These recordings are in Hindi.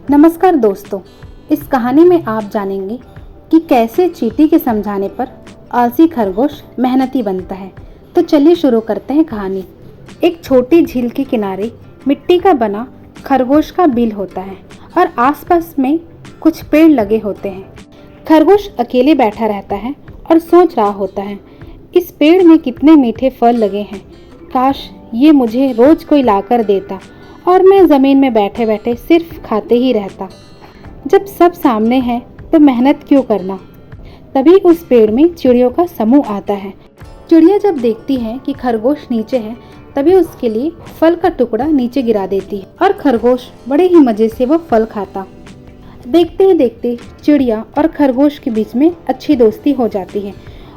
नमस्कार दोस्तों, इस कहानी में आप जानेंगे कि कैसे चींटी के समझाने पर आलसी खरगोश मेहनती बनता है। तो चलिए शुरू करते हैं कहानी। एक छोटी झील के किनारे मिट्टी का बना खरगोश का बिल होता है और आसपास में कुछ पेड़ लगे होते हैं। खरगोश अकेले बैठा रहता है और सोच रहा होता है, इस पेड़ में कितने मीठे फल लगे हैं। काश ये मुझे रोज कोई लाकर देता और मैं ज़मीन में बैठे बैठे सिर्फ खाते ही रहता। जब सब सामने है तो मेहनत क्यों करना। तभी उस पेड़ में चिड़ियों का समूह आता है। चिड़िया जब देखती है कि खरगोश नीचे है, तभी उसके लिए फल का टुकड़ा नीचे गिरा देती है और खरगोश बड़े ही मजे से वो फल खाता। देखते ही देखते चिड़िया और खरगोश के बीच में अच्छी दोस्ती हो जाती है।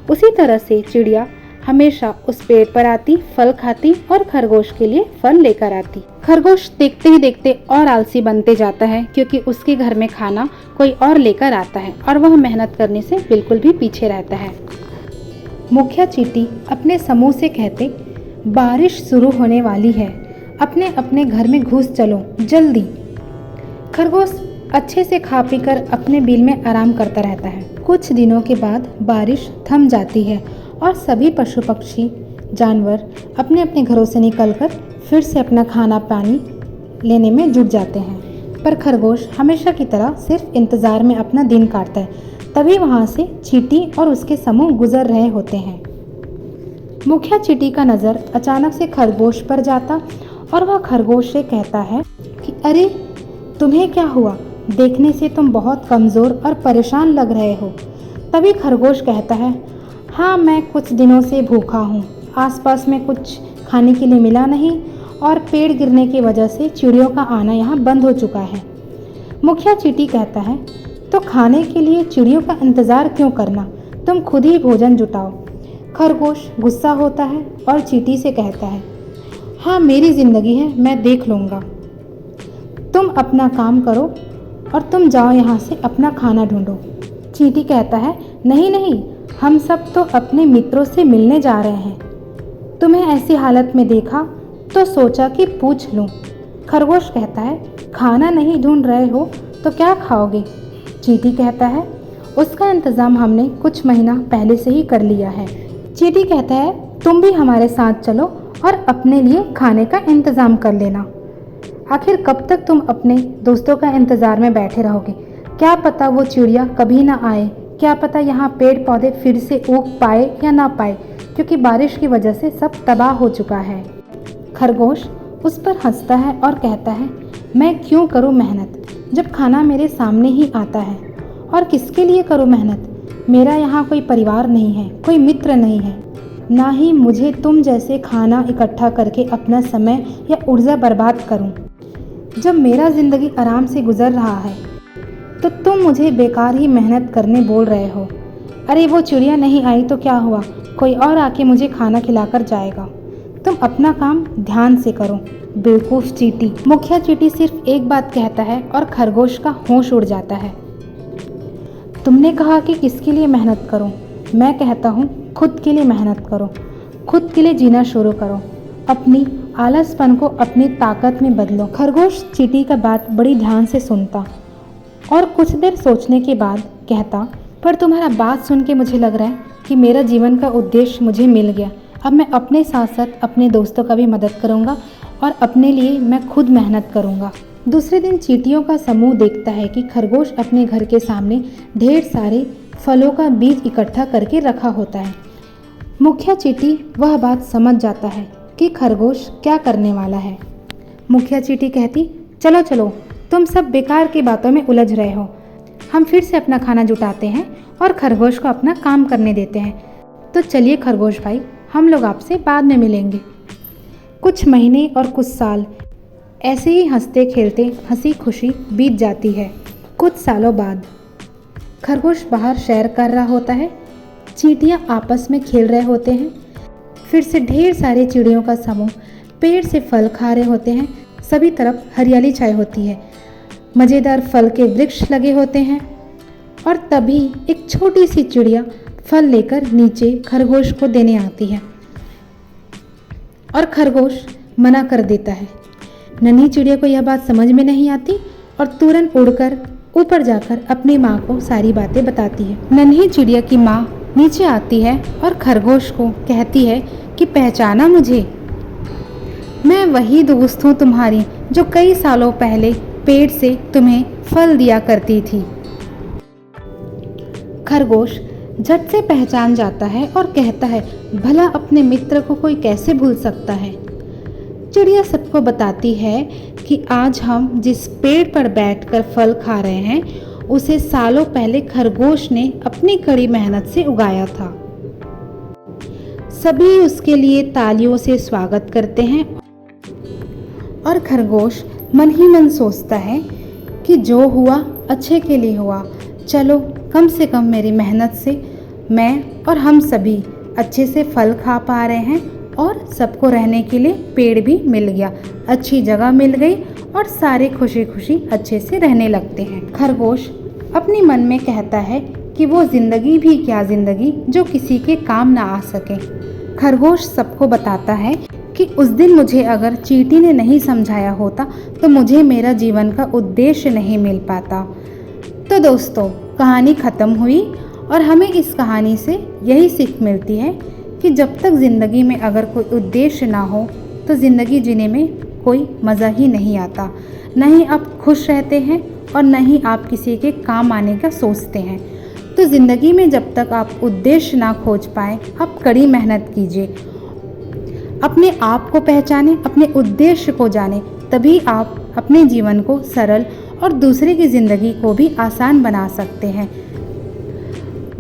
उसी तरह से चिड़िया हमेशा उस पेड़ पर आती, फल खाती और खरगोश के लिए फल लेकर आती। खरगोश देखते ही देखते और आलसी बनते जाता है, क्योंकि उसके घर में खाना कोई और लेकर आता है और वह मेहनत करने से बिल्कुल भी पीछे रहता है। मुखिया चींटी अपने समूह से कहते, बारिश शुरू होने वाली है, अपने अपने घर में घुस चलो जल्दी। खरगोश अच्छे से खा पीकर अपने बिल में आराम करता रहता है। कुछ दिनों के बाद बारिश थम जाती है और सभी पशु पक्षी जानवर अपने अपने घरों से निकलकर फिर से अपना खाना पानी लेने में जुट जाते हैं। पर खरगोश हमेशा की तरह सिर्फ इंतज़ार में अपना दिन काटता है। तभी वहाँ से चींटी और उसके समूह गुजर रहे होते हैं। मुखिया चींटी का नज़र अचानक से खरगोश पर जाता और वह खरगोश से कहता है कि अरे तुम्हें क्या हुआ, देखने से तुम बहुत कमज़ोर और परेशान लग रहे हो। तभी खरगोश कहता है, हाँ मैं कुछ दिनों से भूखा हूँ, आसपास में कुछ खाने के लिए मिला नहीं और पेड़ गिरने की वजह से चिड़ियों का आना यहाँ बंद हो चुका है। मुखिया चींटी कहता है, तो खाने के लिए चिड़ियों का इंतज़ार क्यों करना, तुम खुद ही भोजन जुटाओ। खरगोश गुस्सा होता है और चींटी से कहता है, हाँ मेरी ज़िंदगी है, मैं देख लूँगा, तुम अपना काम करो और तुम जाओ यहाँ से अपना खाना ढूंढो। चींटी कहता है, नहीं नहीं, हम सब तो अपने मित्रों से मिलने जा रहे हैं, तुम्हें ऐसी हालत में देखा तो सोचा कि पूछ लूं। खरगोश कहता है, खाना नहीं ढूंढ रहे हो तो क्या खाओगे। चींटी कहता है, उसका इंतज़ाम हमने कुछ महीना पहले से ही कर लिया है। चींटी कहता है, तुम भी हमारे साथ चलो और अपने लिए खाने का इंतज़ाम कर लेना। आखिर कब तक तुम अपने दोस्तों का इंतज़ार में बैठे रहोगे। क्या पता वो चिड़िया कभी ना आए, क्या पता यहाँ पेड़ पौधे फिर से उग पाए या ना पाए, क्योंकि बारिश की वजह से सब तबाह हो चुका है। खरगोश उस पर हंसता है और कहता है, मैं क्यों करूँ मेहनत जब खाना मेरे सामने ही आता है। और किसके लिए करूँ मेहनत, मेरा यहाँ कोई परिवार नहीं है, कोई मित्र नहीं है, ना ही मुझे तुम जैसे खाना इकट्ठा करके अपना समय या ऊर्जा बर्बाद करूँ। जब मेरा ज़िंदगी आराम से गुजर रहा है तो तुम मुझे बेकार ही मेहनत करने बोल रहे हो। अरे वो चिड़िया नहीं आई तो क्या हुआ, कोई और आके मुझे खाना खिलाकर जाएगा। तुम अपना काम ध्यान से करो, बेवकूफ़ चींटी। मुखिया चींटी सिर्फ एक बात कहता है और खरगोश का होश उड़ जाता है। तुमने कहा कि किसके लिए मेहनत करो, मैं कहता हूँ खुद के लिए मेहनत करो, खुद के लिए जीना शुरू करो, अपनी आलसपन को अपनी ताकत में बदलो। खरगोश चींटी का बात बड़ी ध्यान से सुनता और कुछ देर सोचने के बाद कहता, पर तुम्हारा बात सुन के मुझे लग रहा है कि मेरा जीवन का उद्देश्य मुझे मिल गया। अब मैं अपने साथ साथ अपने दोस्तों का भी मदद करूंगा और अपने लिए मैं खुद मेहनत करूंगा। दूसरे दिन चींटियों का समूह देखता है कि खरगोश अपने घर के सामने ढेर सारे फलों का बीज इकट्ठा करके रखा होता है। मुखिया चींटी वह बात समझ जाता है कि खरगोश क्या करने वाला है। मुखिया चींटी कहती, चलो चलो, तुम सब बेकार की बातों में उलझ रहे हो, हम फिर से अपना खाना जुटाते हैं और खरगोश को अपना काम करने देते हैं। तो चलिए खरगोश भाई, हम लोग आपसे बाद में मिलेंगे। कुछ महीने और कुछ साल ऐसे ही हंसते खेलते हंसी खुशी बीत जाती है। कुछ सालों बाद खरगोश बाहर सैर कर रहा होता है, चींटियाँ आपस में खेल रहे होते हैं। फिर से ढेर सारे चिड़ियों का समूह पेड़ से फल खा रहे होते हैं। सभी तरफ हरियाली छाई होती है, मज़ेदार फल के वृक्ष लगे होते हैं। और तभी एक छोटी सी चिड़िया फल लेकर नीचे खरगोश को देने आती है और खरगोश मना कर देता है। नन्ही चिड़िया को यह बात समझ में नहीं आती और तुरंत उड़कर ऊपर जाकर अपनी माँ को सारी बातें बताती है। नन्ही चिड़िया की माँ नीचे आती है और खरगोश को कहती है कि पहचाना मुझे, मैं वही दोस्त हूँ तुम्हारी जो कई सालों पहले पेड़ से तुम्हें फल दिया करती थी। खरगोश झट से पहचान जाता है और कहता है, भला अपने मित्र को कोई कैसे भूल सकता है। चिड़िया सबको बताती है कि आज हम जिस पेड़ पर बैठकर फल खा रहे हैं उसे सालों पहले खरगोश ने अपनी कड़ी मेहनत से उगाया था। सभी उसके लिए तालियों से स्वागत करते हैं और खरगोश मन ही मन सोचता है कि जो हुआ अच्छे के लिए हुआ। चलो कम से कम मेरी मेहनत से मैं और हम सभी अच्छे से फल खा पा रहे हैं और सबको रहने के लिए पेड़ भी मिल गया, अच्छी जगह मिल गई और सारे खुशी खुशी अच्छे से रहने लगते हैं। खरगोश अपनी मन में कहता है कि वो ज़िंदगी भी क्या ज़िंदगी जो किसी के काम ना आ सके। खरगोश सबको बताता है कि उस दिन मुझे अगर चींटी ने नहीं समझाया होता तो मुझे मेरा जीवन का उद्देश्य नहीं मिल पाता। तो दोस्तों, कहानी ख़त्म हुई और हमें इस कहानी से यही सीख मिलती है कि जब तक ज़िंदगी में अगर कोई उद्देश्य ना हो तो ज़िंदगी जीने में कोई मज़ा ही नहीं आता। न ही आप खुश रहते हैं और न ही आप किसी के काम आने का सोचते हैं। तो ज़िंदगी में जब तक आप उद्देश्य ना खोज पाएँ, आप कड़ी मेहनत कीजिए, अपने आप को पहचानें, अपने उद्देश्य को जानें, तभी आप अपने जीवन को सरल और दूसरे की ज़िंदगी को भी आसान बना सकते हैं।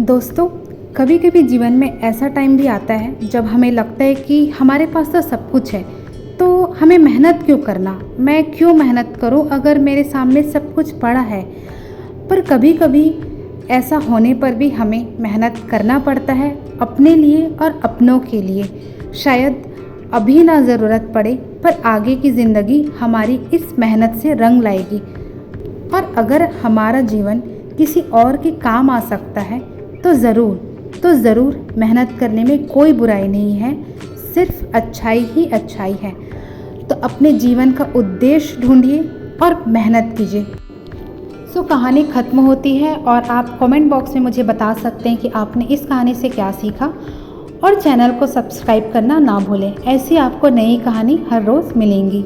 दोस्तों, कभी कभी जीवन में ऐसा टाइम भी आता है जब हमें लगता है कि हमारे पास तो सब कुछ है, तो हमें मेहनत क्यों करना, मैं क्यों मेहनत करूं अगर मेरे सामने सब कुछ पड़ा है। पर कभी कभी ऐसा होने पर भी हमें मेहनत करना पड़ता है अपने लिए और अपनों के लिए। शायद अभी ना ज़रूरत पड़े पर आगे की ज़िंदगी हमारी इस मेहनत से रंग लाएगी। और अगर हमारा जीवन किसी और के काम आ सकता है तो ज़रूर मेहनत करने में कोई बुराई नहीं है, सिर्फ अच्छाई ही अच्छाई है। तो अपने जीवन का उद्देश्य ढूंढिए और मेहनत कीजिए। कहानी ख़त्म होती है और आप कमेंट बॉक्स में मुझे बता सकते हैं कि आपने इस कहानी से क्या सीखा, और चैनल को सब्सक्राइब करना ना भूलें। ऐसी आपको नई कहानी हर रोज़ मिलेंगी।